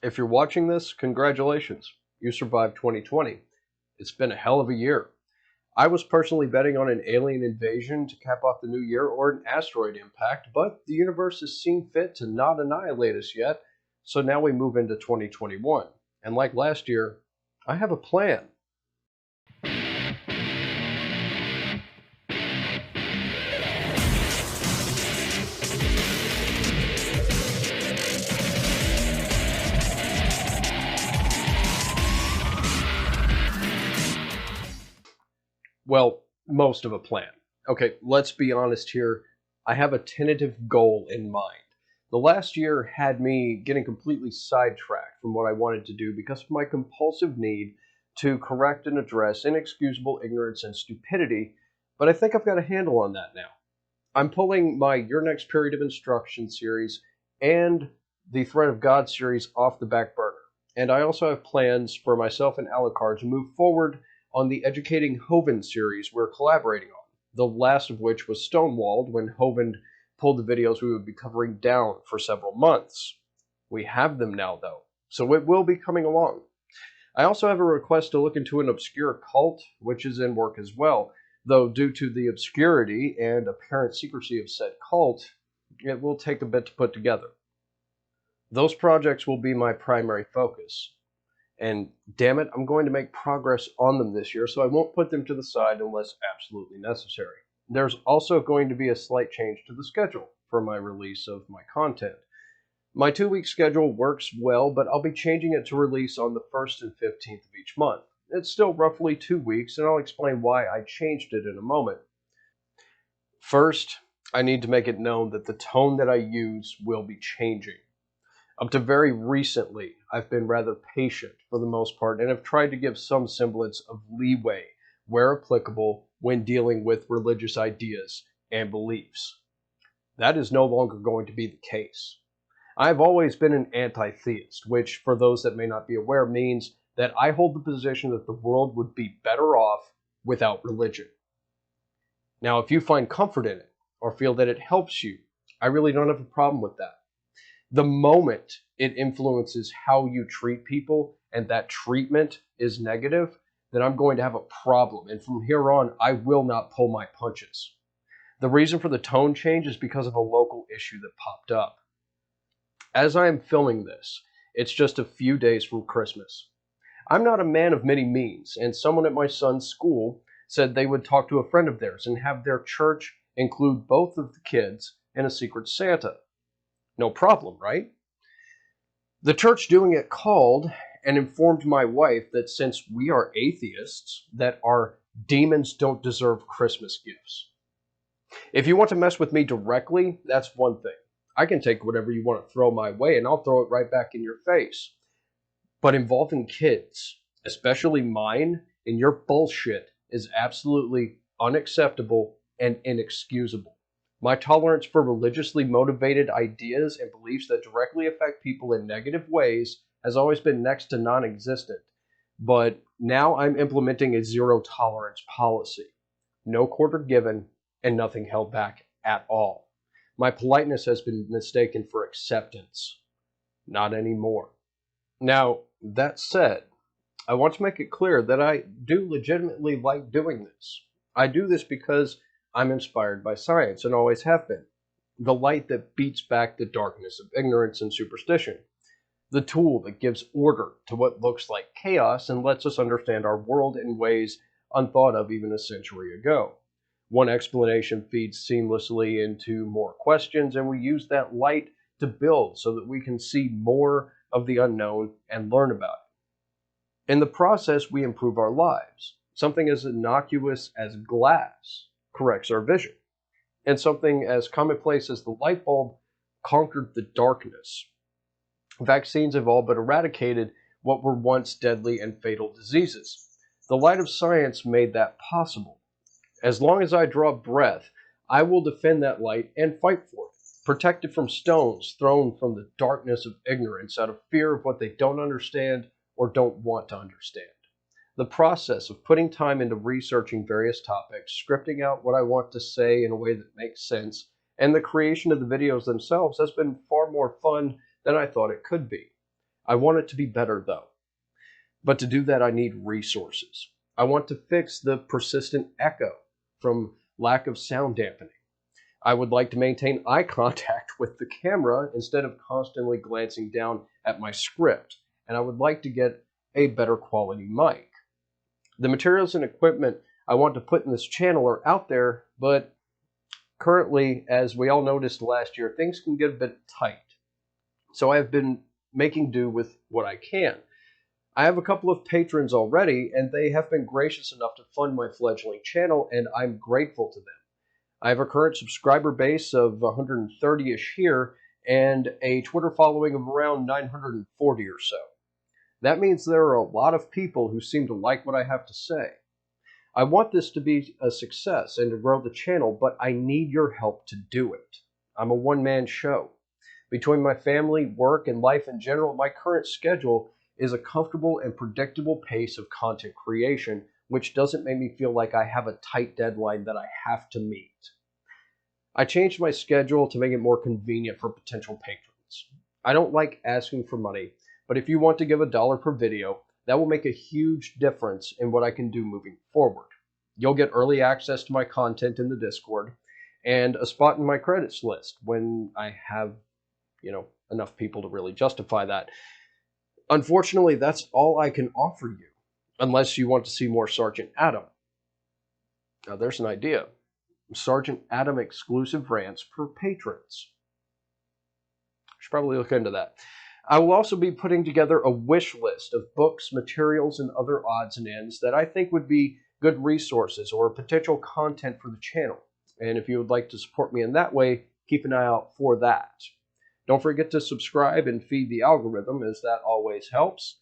If you're watching this, congratulations. You survived 2020. It's been a hell of a year. I was personally betting on an alien invasion to cap off the new year or an asteroid impact, but the universe has seen fit to not annihilate us yet, so now we move into 2021. And like last year, I have a plan. Well, most of a plan. Okay, let's be honest here. I have a tentative goal in mind. The last year had me getting completely sidetracked from what I wanted to do because of my compulsive need to correct and address inexcusable ignorance and stupidity, but I think I've got a handle on that now. I'm pulling my Your Next Period of Instruction series and the Threat of God series off the back burner. And I also have plans for myself and Alucard to move forward on the Educating Hovind series we're collaborating on, the last of which was stonewalled when Hovind pulled the videos we would be covering down for several months. We have them now, though, so it will be coming along. I also have a request to look into an obscure cult, which is in work as well, though due to the obscurity and apparent secrecy of said cult, it will take a bit to put together. Those projects will be my primary focus. And damn it, I'm going to make progress on them this year, so I won't put them to the side unless absolutely necessary. There's also going to be a slight change to the schedule for my release of my content. My 2-week schedule works well, but I'll be changing it to release on the 1st and 15th of each month. It's still roughly 2 weeks, and I'll explain why I changed it in a moment. First, I need to make it known that the tone that I use will be changing. Up to very recently, I've been rather patient for the most part and have tried to give some semblance of leeway, where applicable, when dealing with religious ideas and beliefs. That is no longer going to be the case. I've always been an anti-theist, which, for those that may not be aware, means that I hold the position that the world would be better off without religion. Now, if you find comfort in it, or feel that it helps you, I really don't have a problem with that. The moment it influences how you treat people and that treatment is negative, then I'm going to have a problem. And from here on, I will not pull my punches. The reason for the tone change is because of a local issue that popped up. As I am filming this, it's just a few days from Christmas. I'm not a man of many means, and someone at my son's school said they would talk to a friend of theirs and have their church include both of the kids in a secret Santa. No problem, right? The church doing it called and informed my wife that since we are atheists, that our demons don't deserve Christmas gifts. If you want to mess with me directly, that's one thing. I can take whatever you want to throw my way and I'll throw it right back in your face. But involving kids, especially mine, in your bullshit is absolutely unacceptable and inexcusable. My tolerance for religiously motivated ideas and beliefs that directly affect people in negative ways has always been next to non-existent. But now I'm implementing a zero tolerance policy. No quarter given and nothing held back at all. My politeness has been mistaken for acceptance. Not anymore. Now, that said, I want to make it clear that I do legitimately like doing this. I do this because I'm inspired by science and always have been. The light that beats back the darkness of ignorance and superstition. The tool that gives order to what looks like chaos and lets us understand our world in ways unthought of even a century ago. One explanation feeds seamlessly into more questions, and we use that light to build so that we can see more of the unknown and learn about it. In the process, we improve our lives. Something as innocuous as glass corrects our vision. And something as commonplace as the light bulb conquered the darkness. Vaccines have all but eradicated what were once deadly and fatal diseases. The light of science made that possible. As long as I draw breath, I will defend that light and fight for it, protect it from stones thrown from the darkness of ignorance out of fear of what they don't understand or don't want to understand. The process of putting time into researching various topics, scripting out what I want to say in a way that makes sense, and the creation of the videos themselves has been far more fun than I thought it could be. I want it to be better though. But to do that, I need resources. I want to fix the persistent echo from lack of sound dampening. I would like to maintain eye contact with the camera instead of constantly glancing down at my script. And I would like to get a better quality mic. The materials and equipment I want to put in this channel are out there, but currently, as we all noticed last year, things can get a bit tight. So I have been making do with what I can. I have a couple of patrons already, and they have been gracious enough to fund my fledgling channel, and I'm grateful to them. I have a current subscriber base of 130-ish here, and a Twitter following of around 940 or so. That means there are a lot of people who seem to like what I have to say. I want this to be a success and to grow the channel, but I need your help to do it. I'm a one-man show. Between my family, work, and life in general, my current schedule is a comfortable and predictable pace of content creation, which doesn't make me feel like I have a tight deadline that I have to meet. I changed my schedule to make it more convenient for potential patrons. I don't like asking for money, but if you want to give $1 per video, that will make a huge difference in what I can do moving forward. You'll get early access to my content in the Discord and a spot in my credits list when I have, enough people to really justify that. Unfortunately, that's all I can offer you, unless you want to see more Sergeant Adam. Now, there's an idea. Sergeant Adam exclusive rants for patrons. Should probably look into that. I will also be putting together a wish list of books, materials, and other odds and ends that I think would be good resources or potential content for the channel. And if you would like to support me in that way, keep an eye out for that. Don't forget to subscribe and feed the algorithm, as that always helps.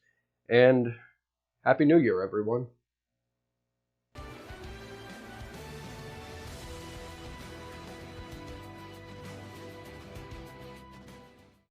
And Happy New Year, everyone.